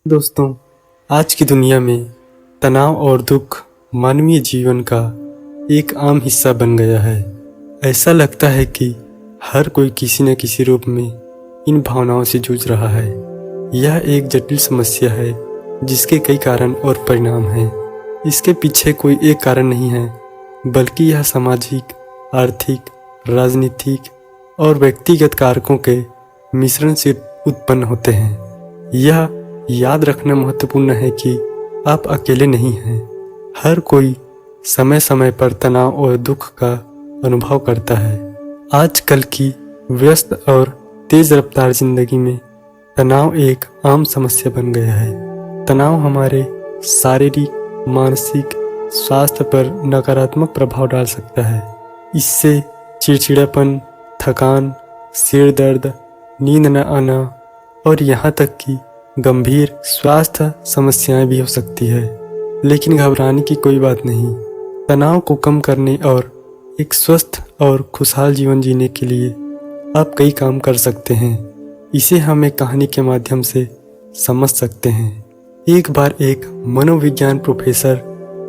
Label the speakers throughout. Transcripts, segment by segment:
Speaker 1: दोस्तों, आज की दुनिया में तनाव और दुख मानवीय जीवन का एक आम हिस्सा बन गया है। ऐसा लगता है कि हर कोई किसी न किसी रूप में इन भावनाओं से जूझ रहा है। यह एक जटिल समस्या है जिसके कई कारण और परिणाम हैं। इसके पीछे कोई एक कारण नहीं है, बल्कि यह सामाजिक, आर्थिक, राजनीतिक और व्यक्तिगत कारकों के मिश्रण से उत्पन्न होते हैं। यह याद रखना महत्वपूर्ण है कि आप अकेले नहीं हैं। हर कोई समय समय पर तनाव और दुख का अनुभव करता है। आजकल की व्यस्त और तेज रफ्तार जिंदगी में तनाव एक आम समस्या बन गया है। तनाव हमारे शारीरिक, मानसिक स्वास्थ्य पर नकारात्मक प्रभाव डाल सकता है। इससे चिड़चिड़ापन, थकान, सिर दर्द, नींद न आना और यहाँ तक कि गंभीर स्वास्थ्य समस्याएं भी हो सकती है। लेकिन घबराने की कोई बात नहीं। तनाव को कम करने और एक स्वस्थ और खुशहाल जीवन जीने के लिए आप कई काम कर सकते हैं। इसे हम एक कहानी के माध्यम से समझ सकते हैं। एक बार एक मनोविज्ञान प्रोफेसर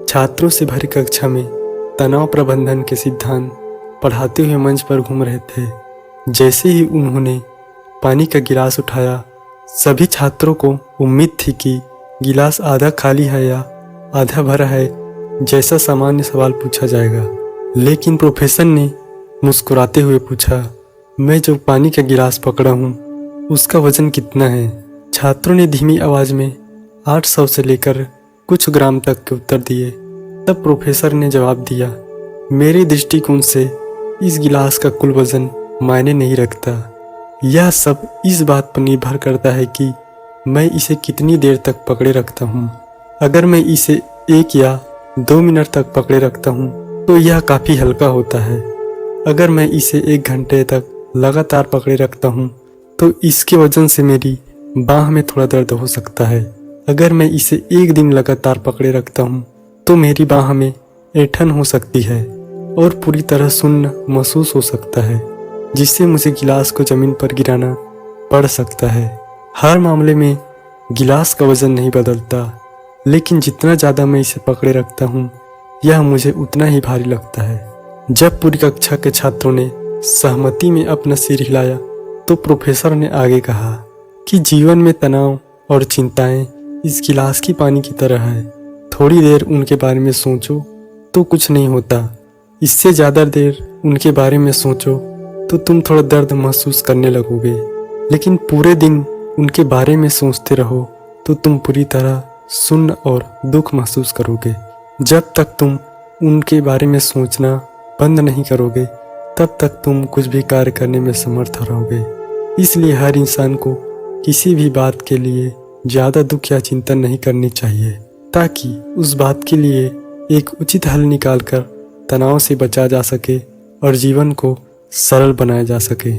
Speaker 1: छात्रों से भरी कक्षा में तनाव प्रबंधन के सिद्धांत पढ़ाते हुए मंच पर घूम रहे थे। जैसे ही उन्होंने पानी का गिलास उठाया, सभी छात्रों को उम्मीद थी कि गिलास आधा खाली है या आधा भरा है जैसा सामान्य सवाल पूछा जाएगा। लेकिन प्रोफेसर ने मुस्कुराते हुए पूछा, मैं जो पानी का गिलास पकड़ा हूँ उसका वजन कितना है? छात्रों ने धीमी आवाज में 800 से लेकर कुछ ग्राम तक के उत्तर दिए। तब प्रोफेसर ने जवाब दिया, मेरे दृष्टिकोण से इस गिलास का कुल वजन मायने नहीं रखता। यह सब इस बात पर निर्भर करता है कि मैं इसे कितनी देर तक पकड़े रखता हूँ। अगर मैं इसे 1 या 2 मिनट तक पकड़े रखता हूँ तो यह काफ़ी हल्का होता है। अगर मैं इसे 1 घंटे तक लगातार पकड़े रखता हूँ तो इसके वजन से मेरी बाह में थोड़ा दर्द हो सकता है। अगर मैं इसे 1 दिन लगातार पकड़े रखता हूँ तो मेरी बाह में ऐंठन हो सकती है और पूरी तरह सुन्न महसूस हो सकता है, जिससे मुझे गिलास को जमीन पर गिराना पड़ सकता है। हर मामले में गिलास का वजन नहीं बदलता, लेकिन जितना ज़्यादा मैं इसे पकड़े रखता हूँ यह मुझे उतना ही भारी लगता है। जब पूरी कक्षा के छात्रों ने सहमति में अपना सिर हिलाया तो प्रोफेसर ने आगे कहा कि जीवन में तनाव और चिंताएं इस गिलास की पानी की तरह है। थोड़ी देर उनके बारे में सोचो तो कुछ नहीं होता, इससे ज़्यादा देर उनके बारे में सोचो तो तुम थोड़ा दर्द महसूस करने लगोगे। लेकिन पूरे दिन उनके बारे में सोचते रहो तो तुम पूरी तरह सुन्न और दुख महसूस करोगे। जब तक तुम उनके बारे में सोचना बंद नहीं करोगे तब तक तुम कुछ भी कार्य करने में समर्थ रहोगे। इसलिए हर इंसान को किसी भी बात के लिए ज़्यादा दुख या चिंता नहीं करनी चाहिए, ताकि उस बात के लिए एक उचित हल निकालकर तनाव से बचा जा सके और जीवन को सरल बनाया जा सके।